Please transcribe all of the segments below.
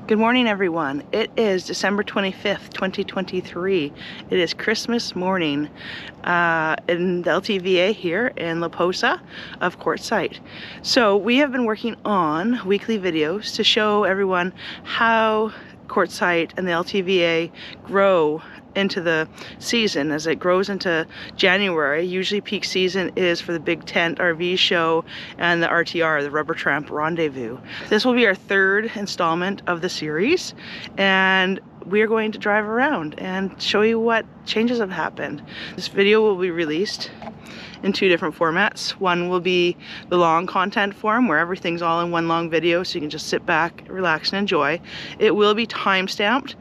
Good morning, everyone. It is December 25th, 2023. It is Christmas morning in the LTVA here in La Posa of Quartzsite. So we have been working on weekly videos to show everyone how Quartzsite and the LTVA grow into the season. As it grows into January, usually peak season is for the big tent RV show and the RTR, the Rubber Tramp Rendezvous. This will be our third installment of the series, and we are going to drive around and show you what changes have happened. This video will be released in two different formats. One will be the long content form where everything's all in one long video so you can just sit back, relax, and enjoy. It will be time-stamped.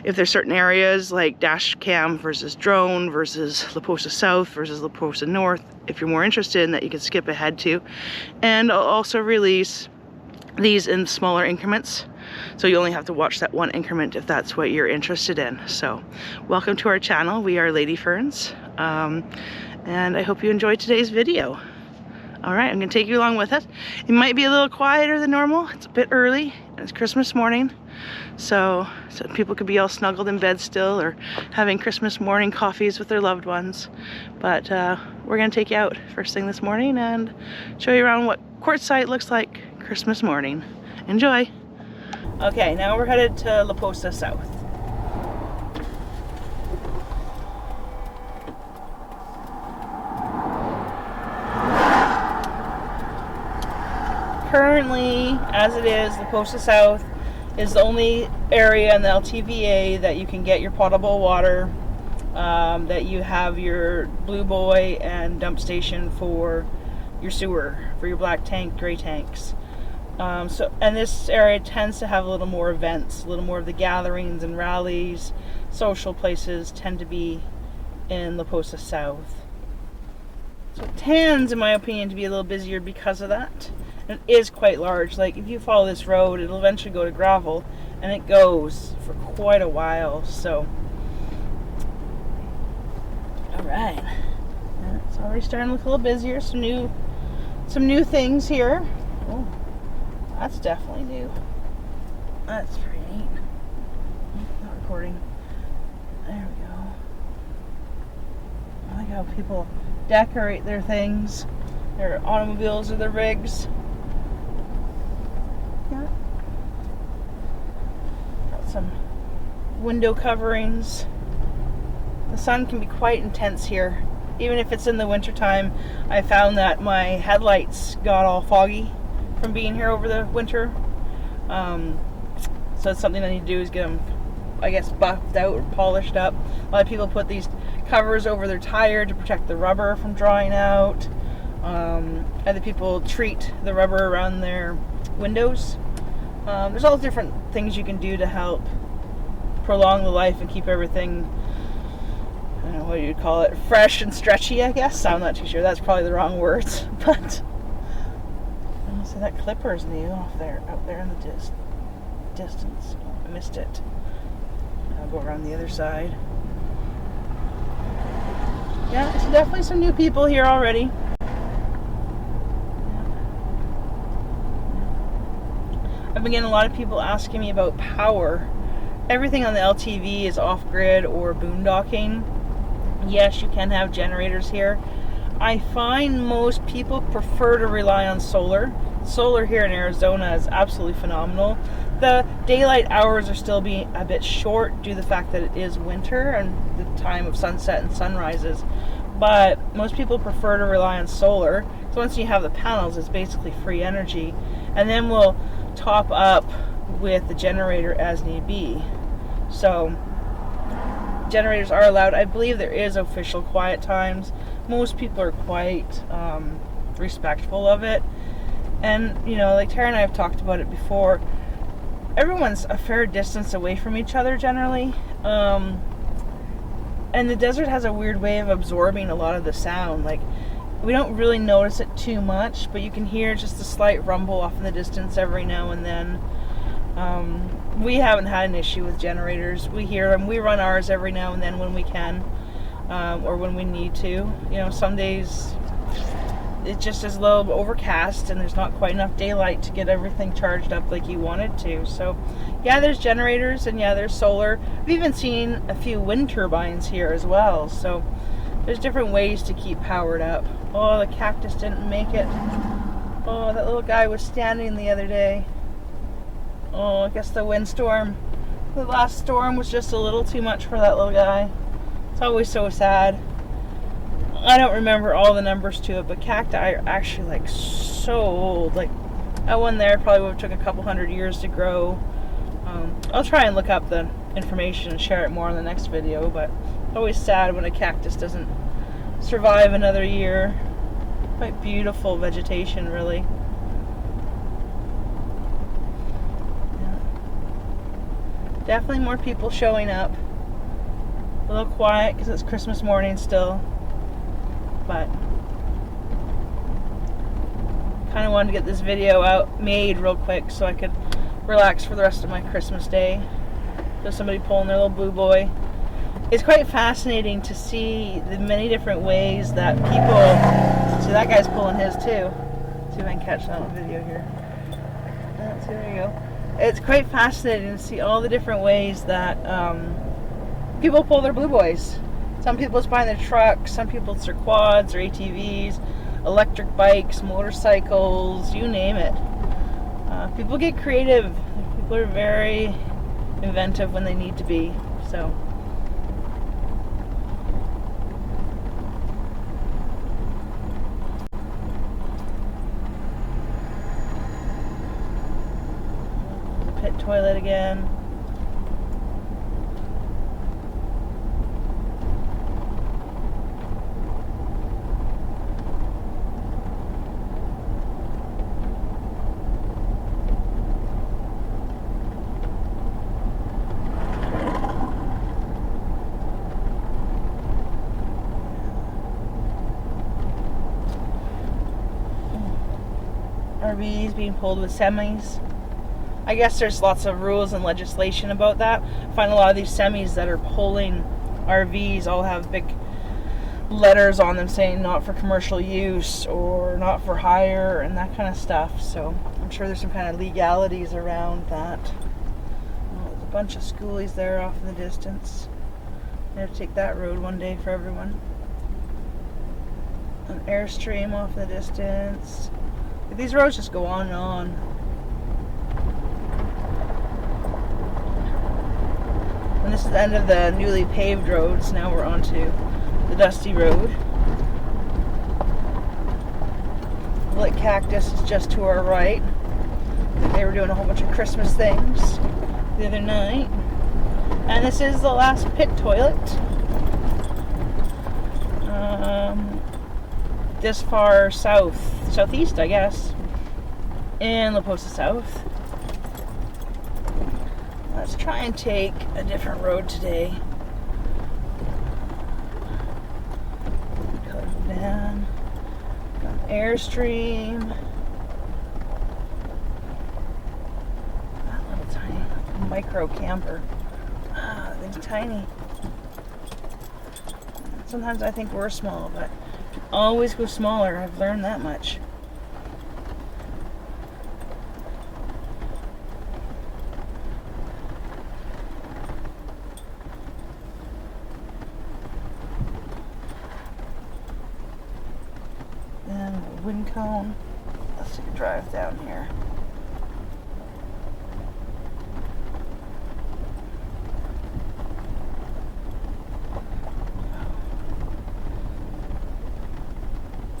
If there's certain areas like Dashcam versus drone versus La Posa South versus La Posa North, if you're more interested in that, you can skip ahead to. And I'll also release these in smaller increments, so you only have to watch that one increment if that's what you're interested in. So welcome to our channel. We are Lady Ferns, and I hope you enjoyed today's video. All right, I'm gonna take you along with it. It might be a little quieter than normal. It's a bit early and it's Christmas morning, so people could be all snuggled in bed still or having Christmas morning coffees with their loved ones. But we're gonna take you out first thing this morning and show you around what Quartzsite looks like Christmas morning. Enjoy. Okay, now we're headed to La Posa South. Currently, as it is, La Posa South is the only area in the LTVA that you can get your potable water, that you have your blue boy and dump station for your sewer, for your black tank, gray tanks. And this area tends to have a little more events, a little more of the gatherings and rallies, social places tend to be in La Posa South. So it tends, in my opinion, to be a little busier because of that. And it is quite large. Like, if you follow this road, it'll eventually go to gravel, and it goes for quite a while. So, all right, it's already starting to look a little busier. Some new things here. Oh, that's definitely new. That's pretty neat. Not recording. There we go. I like how people decorate their things, their automobiles or their rigs. Yeah. Got some window coverings. The sun can be quite intense here. Even if it's in the winter time, I found that my headlights got all foggy from being here over the winter. So it's something I need to do is get them, I guess, buffed out or polished up. A lot of people put these covers over their tire to protect the rubber from drying out. Other people treat the rubber around their windows. There's all different things you can do to help prolong the life and keep everything, I don't know what you'd call it, fresh and stretchy, I guess. I'm not too sure. That's probably the wrong words. But so that clipper's new out there in the distance. I missed it. I'll go around the other side. Yeah, there's definitely some new people here already. I've been getting a lot of people asking me about power. Everything on the LTV is off-grid or boondocking. Yes, you can have generators here. I find most people prefer to rely on solar. Solar here in Arizona is absolutely phenomenal. The daylight hours are still being a bit short due to the fact that it is winter and the time of sunset and sunrises. But most people prefer to rely on solar. So once you have the panels, it's basically free energy. And then we'll top up with the generator as need be. So generators are allowed. I believe there is official quiet times. Most people are quite respectful of it. And, you know, like Tara and I have talked about it before, everyone's a fair distance away from each other generally. And the desert has a weird way of absorbing a lot of the sound. Like, we don't really notice it too much, but you can hear just a slight rumble off in the distance every now and then. We haven't had an issue with generators. We hear them. We run ours every now and then when we can, or when we need to. You know, some days it just is a little overcast and there's not quite enough daylight to get everything charged up like you wanted to. So yeah, there's generators and yeah, there's solar. I've even seen a few wind turbines here as well. So there's different ways to keep powered up. Oh, the cactus didn't make it. Oh, that little guy was standing the other day. Oh, I guess the windstorm, the last storm was just a little too much for that little guy. It's always so sad. I don't remember all the numbers to it, but cacti are actually like so old. Like that one there probably would have took a couple hundred years to grow. I'll try and look up the information and share it more in the next video, but it's always sad when a cactus doesn't survive another year. Quite beautiful vegetation, really. Yeah. Definitely more people showing up. A little quiet because it's Christmas morning still. But kind of wanted to get this video made real quick so I could relax for the rest of my Christmas day. There's somebody pulling their little blue boy. It's quite fascinating to see the many different ways that people... See, that guy's pulling his too. See if I can catch that on video here. So there you go. It's quite fascinating to see all the different ways that people pull their blue boys. Some people it's behind their trucks, some people it's their quads or ATVs, electric bikes, motorcycles, you name it. People get creative. People are very inventive when they need to be. So. Pit toilet again. RVs being pulled with semis. I guess there's lots of rules and legislation about that. I find a lot of these semis that are pulling RVs all have big letters on them saying not for commercial use or not for hire and that kind of stuff. So I'm sure there's some kind of legalities around that. Oh, there's a bunch of schoolies there off in the distance. I have to take that road one day for everyone. An Airstream off in the distance. These roads just go on and on. And this is the end of the newly paved roads. Now we're onto the dusty road. The lit cactus is just to our right. They were doing a whole bunch of Christmas things the other night. And this is the last pit toilet. This far southeast, I guess, in La Posa South. Let's try and take a different road today. Cut it down. Got an Airstream. That little tiny micro camper. Ah, that thing's tiny. Sometimes I think we're small, but always go smaller. I've learned that much. Then a wind cone. Let's take a drive down here.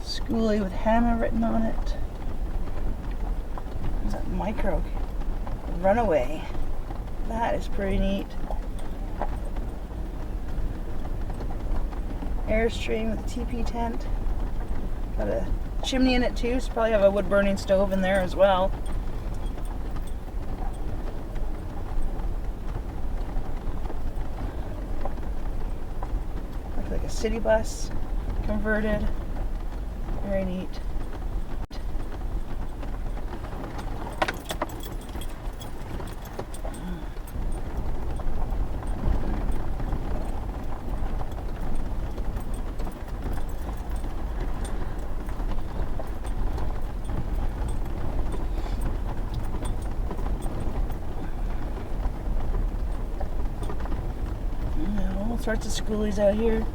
Schoolie with Hannah written on it. There's that micro runaway. That is pretty neat. Airstream with a TP tent. Got a chimney in it too, so probably have a wood burning stove in there as well. Looks like a city bus converted. Very neat. sorts of schoolies out here.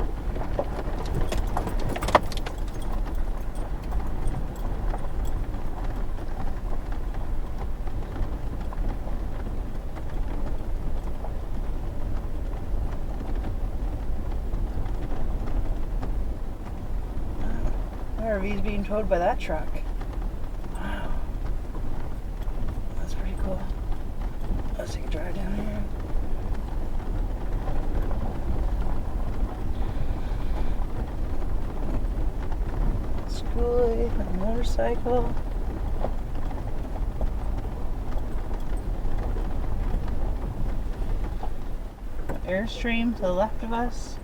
RV's being towed by that truck. Wow. That's pretty cool. Let's take a drive down here. Schoolie, a motorcycle. Airstream to the left of us.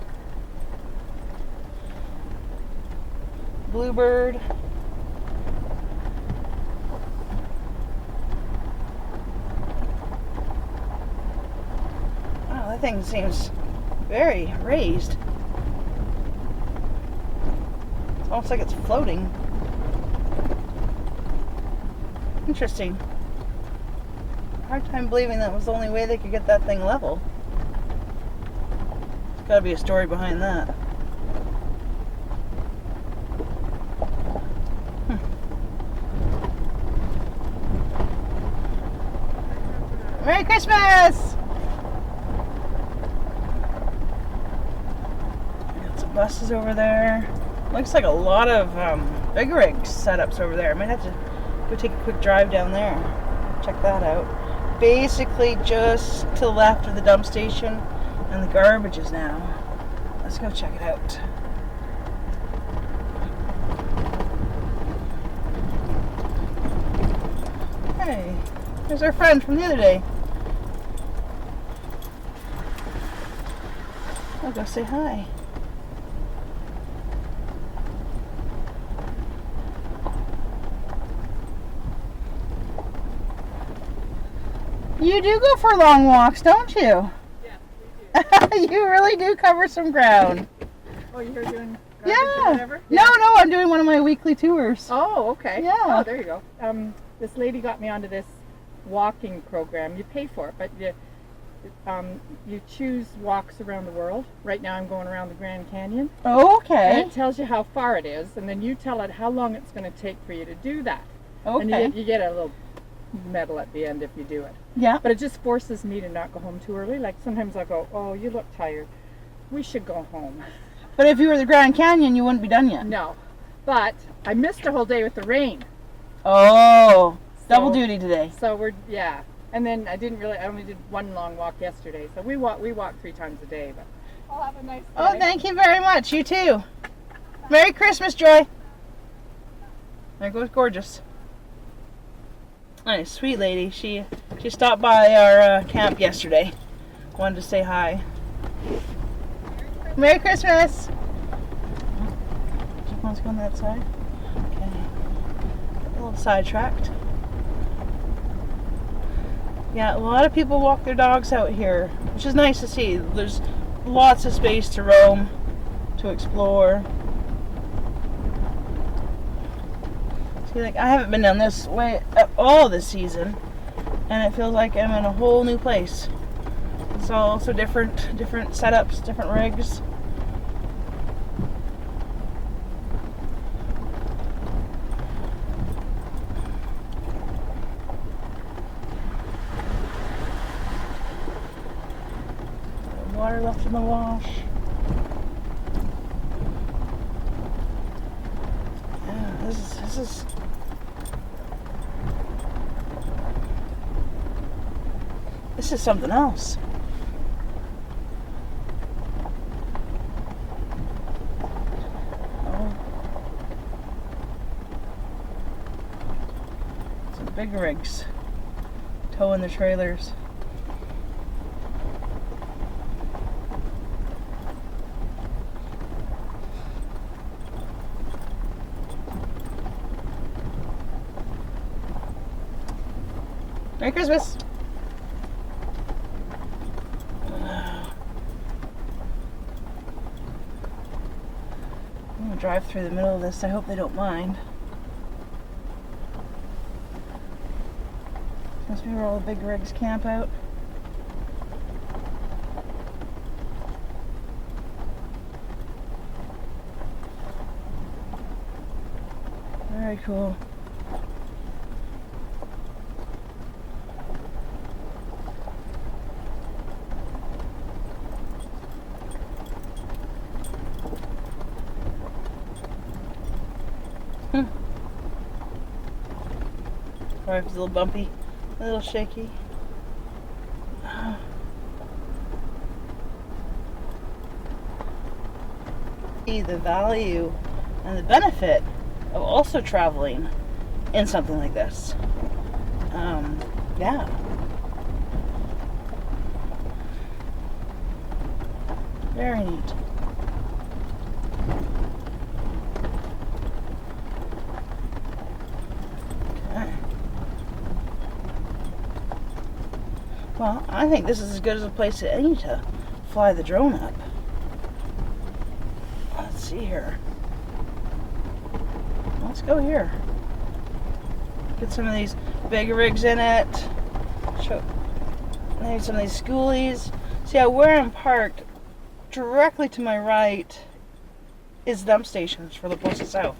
Bluebird. Wow, that thing seems very raised. It's almost like it's floating. Interesting. Hard time believing that was the only way they could get that thing level. There's gotta be a story behind that. Merry Christmas! Got some buses over there. Looks like a lot of big rig setups over there. I might have to go take a quick drive down there. Check that out. Basically just to the left of the dump station and the garbage is now. Let's go check it out. Hey, there's our friend from the other day. I'll go say hi. You do go for long walks, don't you? Yeah, we do. You really do cover some ground. Oh, you're doing garbage Yeah. or whatever? No, I'm doing one of my weekly tours. Oh, okay. Yeah. Oh, there you go. This lady got me onto this walking program. You pay for it, but you choose walks around the world. Right now I'm going around the Grand Canyon. Okay. And it tells you how far it is, and then you tell it how long it's going to take for you to do that. Okay. And you get a little medal at the end if you do it. Yeah. But it just forces me to not go home too early. Like sometimes I'll go, oh, you look tired. We should go home. But if you were the Grand Canyon, you wouldn't be done yet. No. But I missed a whole day with the rain. Oh, double So- duty today. So yeah. And then I only did one long walk yesterday. So we walk 3 times a day, but I'll have a nice day. Oh, thank you very much. You too. Merry Christmas, Joy. There goes Gorgeous. Nice, sweet lady. She stopped by our camp yesterday. Wanted to say hi. Merry Christmas. Let's go on that side. Okay. A little sidetracked. Yeah, a lot of people walk their dogs out here, which is nice to see. There's lots of space to roam, to explore. See, like I haven't been down this way at all this season, and it feels like I'm in a whole new place. It's all so different setups, different rigs. Water left in the wash. Yeah, this is something else. Oh. Some big rigs towing the trailers. Merry Christmas! I'm gonna drive through the middle of this. I hope they don't mind. Must be where all the big rigs camp out. Very cool. Sorry if it's a little bumpy, a little shaky. The value and the benefit of also traveling in something like this. Yeah. Very neat. Okay. Well, I think this is as good as a place as any to fly the drone up. Let's see here. Let's go here. Get some of these big rigs in it. Show maybe some of these schoolies. See, where I'm parked, directly to my right is dump stations for La Posa South.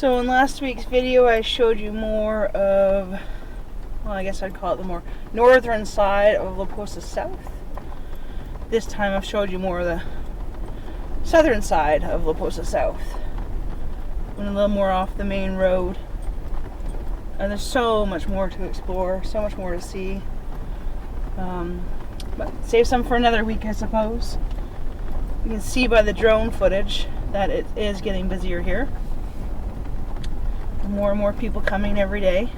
So in last week's video I showed you more of, well, I guess I'd call it the more northern side of La Posa South. This time I've showed you more of the southern side of La Posa South. Went a little more off the main road. And there's so much more to explore, so much more to see. But save some for another week, I suppose. You can see by the drone footage that it is getting busier here. More and more people coming every day.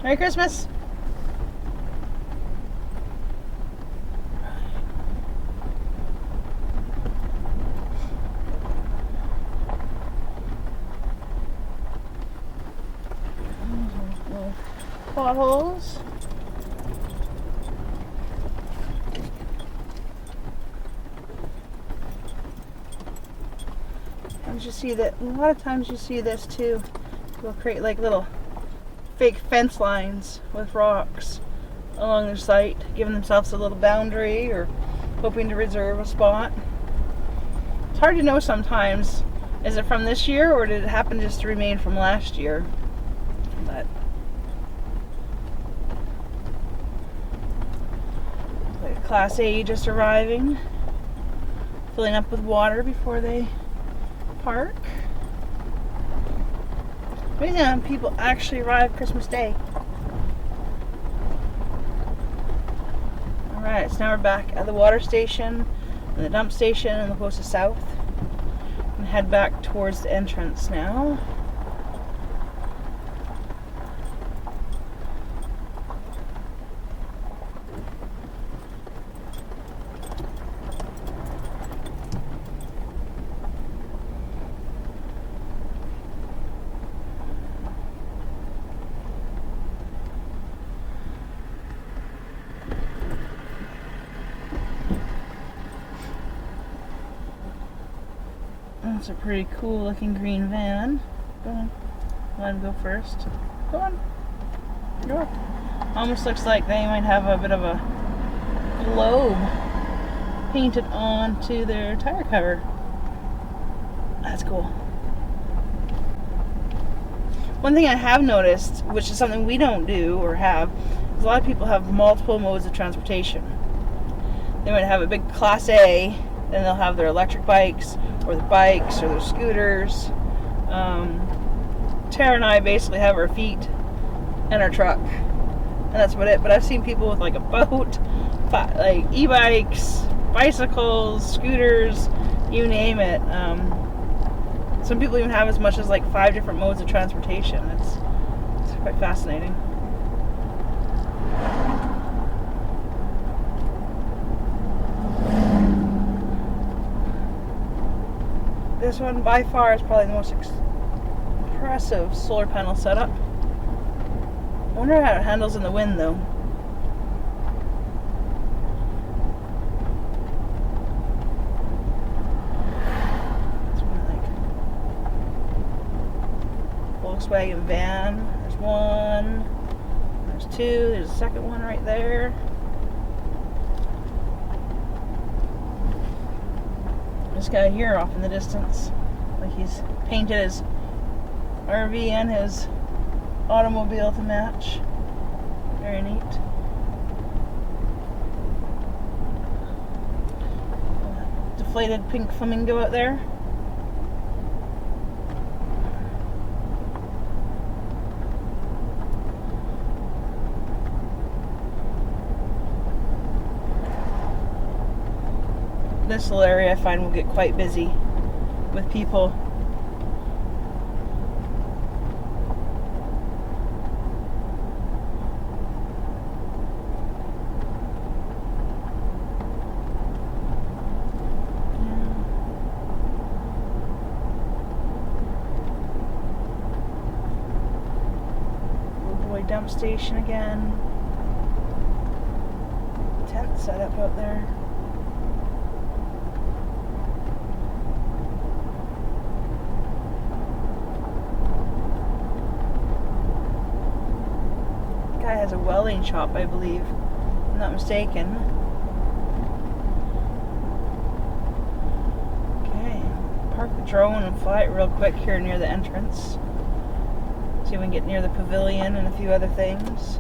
Merry Christmas! Potholes. And you see that a lot of times you see this too. They'll create like little fake fence lines with rocks along their site, giving themselves a little boundary or hoping to reserve a spot. It's hard to know sometimes. Is it from this year or did it happen just to remain from last year? But Class A just arriving, filling up with water before they park. Amazing how people actually arrive Christmas Day. Alright, so now we're back at the water station and the dump station in La Posa South. And head back towards the entrance now. That's a pretty cool looking green van. Go on. Let him go first. Go on. Go. Almost looks like they might have a bit of a globe painted onto their tire cover. That's cool. One thing I have noticed, which is something we don't do or have, is a lot of people have multiple modes of transportation. They might have a big Class A, then they'll have their electric bikes, or their bikes, or their scooters. Tara and I basically have our feet and our truck, and that's about it. But I've seen people with like a boat, like e-bikes, bicycles, scooters, you name it. Some people even have as much as like 5 different modes of transportation. It's quite fascinating. This one by far is probably the most impressive solar panel setup. I wonder how it handles in the wind though. It's one like Volkswagen van. There's one. There's two. There's a second one right there. This guy here off in the distance, like he's painted his RV and his automobile to match. Very neat. Deflated pink flamingo out there. This little area I find will get quite busy with people. Dump station again. Tent set up out there. welding shop, I believe. If I'm not mistaken. Okay, park the drone and fly it real quick here near the entrance. See if we can get near the pavilion and a few other things.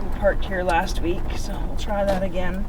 We parked here last week, so we'll try that again.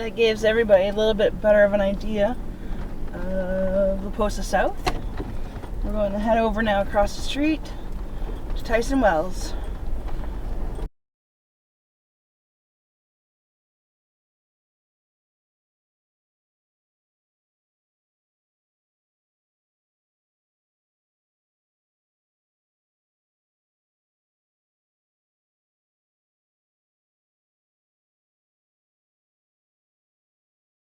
that gives everybody a little bit better of an idea of La Posa South. We're going to head over now across the street to Tyson Wells.